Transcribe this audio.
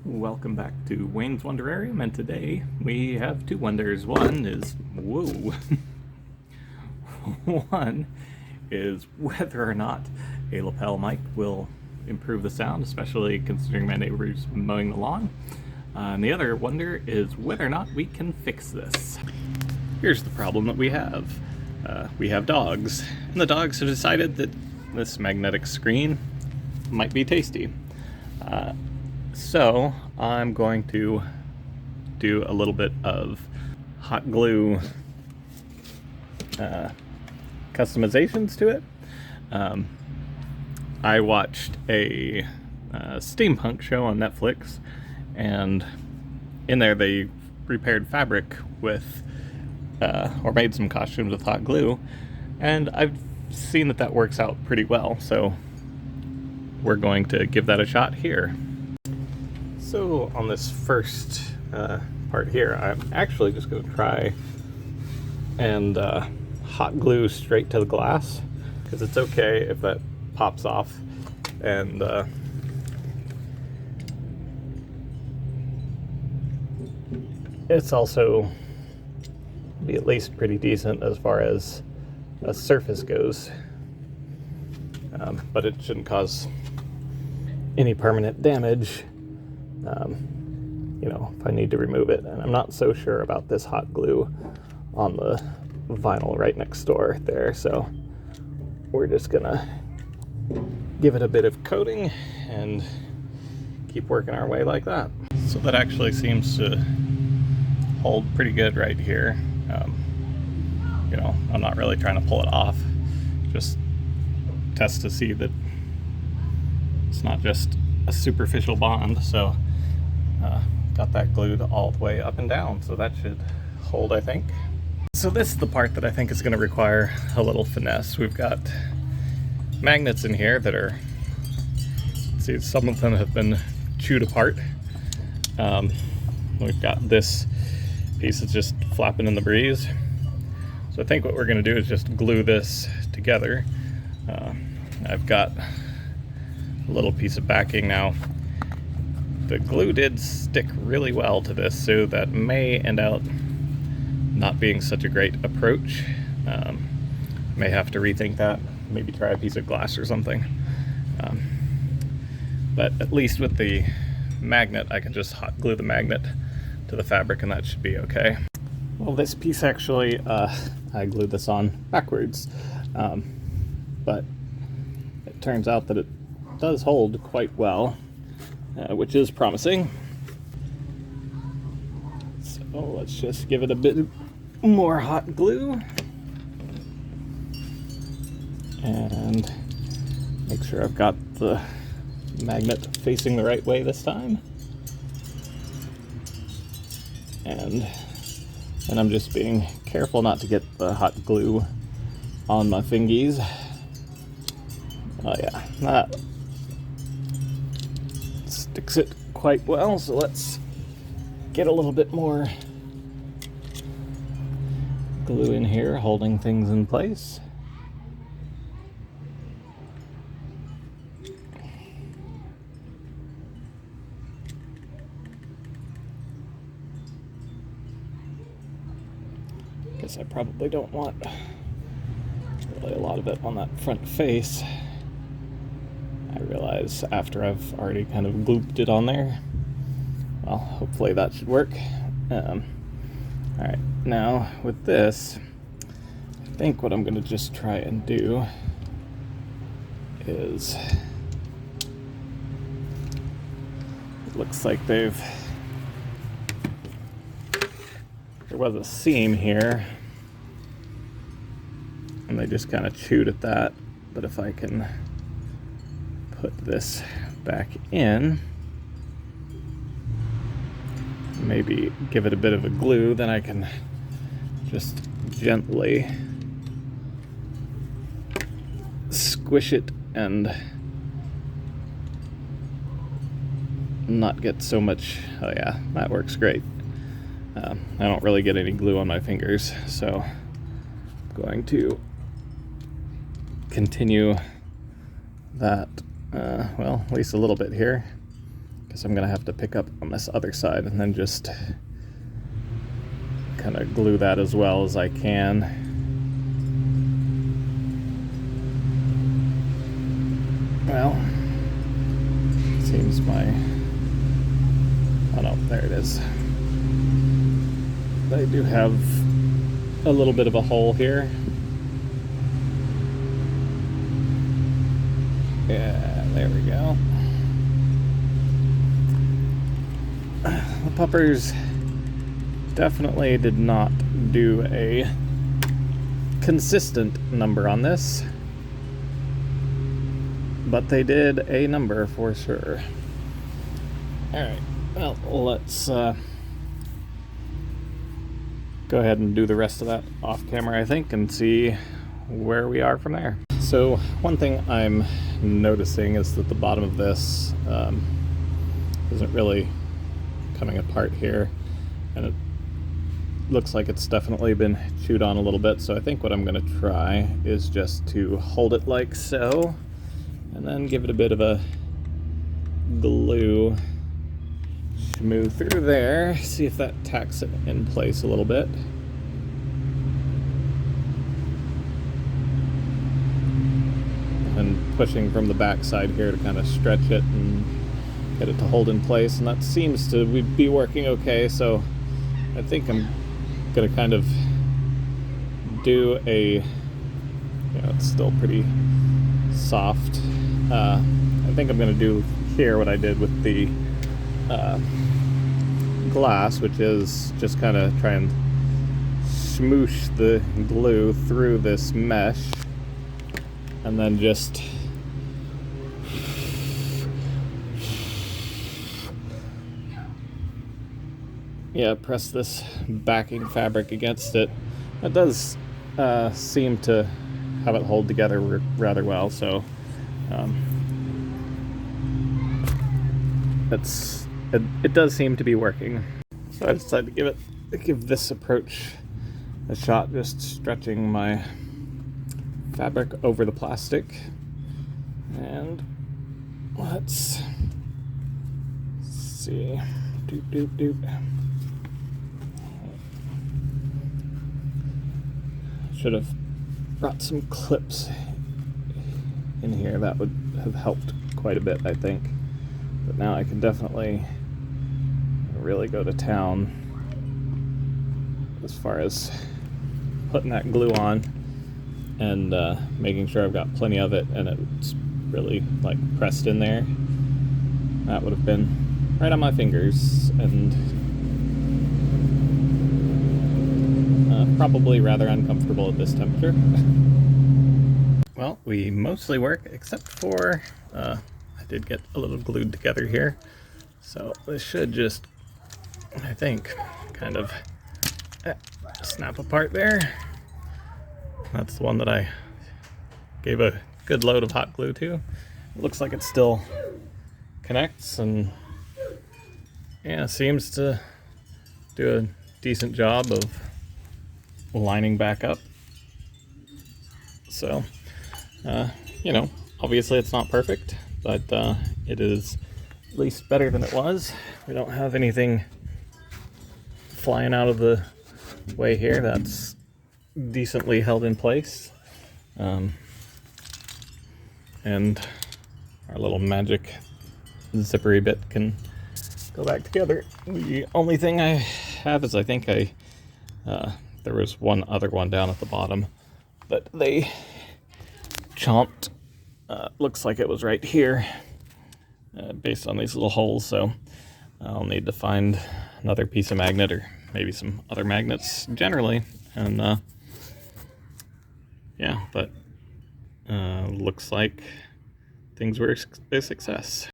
Welcome back to Wayne's Wonderarium, and today we have two wonders. One is, whoa, one is whether or not a lapel mic will improve the sound, especially considering my neighbor's mowing the lawn. And the other wonder is whether or not we can fix this. Here's the problem that we have. We have dogs, and the dogs have decided that this magnetic screen might be tasty. So I'm going to do a little bit of hot glue customizations to it. I watched a Steampunk show on Netflix, and in there they repaired fabric with, or made some costumes with hot glue, and I've seen that works out pretty well, so we're going to give that a shot here. So on this first part here, I'm actually just going to try and hot glue straight to the glass, because it's okay if that pops off, and it's also be at least pretty decent as far as a surface goes, but it shouldn't cause any permanent damage. You know, if I need to remove it. And I'm not so sure about this hot glue on the vinyl right next door there, so we're just gonna give it a bit of coating and keep working our way like that. So that actually seems to hold pretty good right here. You know, I'm not really trying to pull it off, just test to see that it's not just a superficial bond. So got that glued all the way up and down, so that should hold, I think. So this is the part that I think is going to require a little finesse. We've got magnets in here that are, let's see, some of them have been chewed apart. We've got this piece that's just flapping in the breeze. So I think what we're going to do is just glue this together. I've got a little piece of backing now. The glue did stick really well to this, so that may end out not being such a great approach. May have to rethink that, maybe try a piece of glass or something. But at least with the magnet, I can just hot glue the magnet to the fabric and that should be okay. Well, this piece actually, I glued this on backwards, but it turns out that it does hold quite well, which is promising. So let's just give it a bit more hot glue and make sure I've got the magnet facing the right way this time. And I'm just being careful not to get the hot glue on my fingies. Oh yeah, that sticks it quite well, so let's get a little bit more glue in here, holding things in place. Guess I probably don't want really a lot of it on that front face. I realize after I've already kind of glooped it on there. Well, hopefully that should work. Alright, now with this, I think what I'm going to just try and do is, it looks like there was a seam here, and they just kind of chewed at that, but if I can put this back in, maybe give it a bit of a glue, then I can just gently squish it and not get so much. Oh yeah, that works great. I don't really get any glue on my fingers, so I'm going to continue that, well, at least a little bit here, guess I'm gonna have to pick up on this other side and then just kind of glue that as well as I can. Well, seems my, oh no, there it is. I do have a little bit of a hole here. Yeah, there we go. The puppers definitely did not do a consistent number on this, but they did a number for sure. Alright, well, let's go ahead and do the rest of that off camera, I think, and see where we are from there. So one thing I'm noticing is that the bottom of this isn't really coming apart here, and it looks like it's definitely been chewed on a little bit. So I think what I'm going to try is just to hold it like so, and then give it a bit of a glue schmoo through there, see if that tacks it in place a little bit. And pushing from the back side here to kind of stretch it and get it to hold in place, and that seems to be working okay. So I think I'm gonna kind of do a, it's still pretty soft. I think I'm gonna do here what I did with the glass, which is just kind of try and smoosh the glue through this mesh, and then just press this backing fabric against it. It does seem to have it hold together rather well, so it does seem to be working. So I decided to give this approach a shot, just stretching my fabric over the plastic. And let's see. Doop doop doop. Should have brought some clips in here. That would have helped quite a bit, I think. But now I can definitely really go to town as far as putting that glue on and making sure I've got plenty of it and it's really like pressed in there. That would have been right on my fingers, and probably rather uncomfortable at this temperature. Well, we mostly work except for I did get a little glued together here, so this should just, I think, kind of snap apart there. That's the one that I gave a good load of hot glue to. It looks like it still connects, and yeah, seems to do a decent job of lining back up. So, obviously it's not perfect, but it is at least better than it was. We don't have anything flying out of the way here. That's decently held in place. And our little magic zippery bit can go back together. The only thing I have is I think there was one other one down at the bottom, but they chomped. Looks like it was right here, based on these little holes, so I'll need to find another piece of magnet, or maybe some other magnets generally, and but looks like things were a success.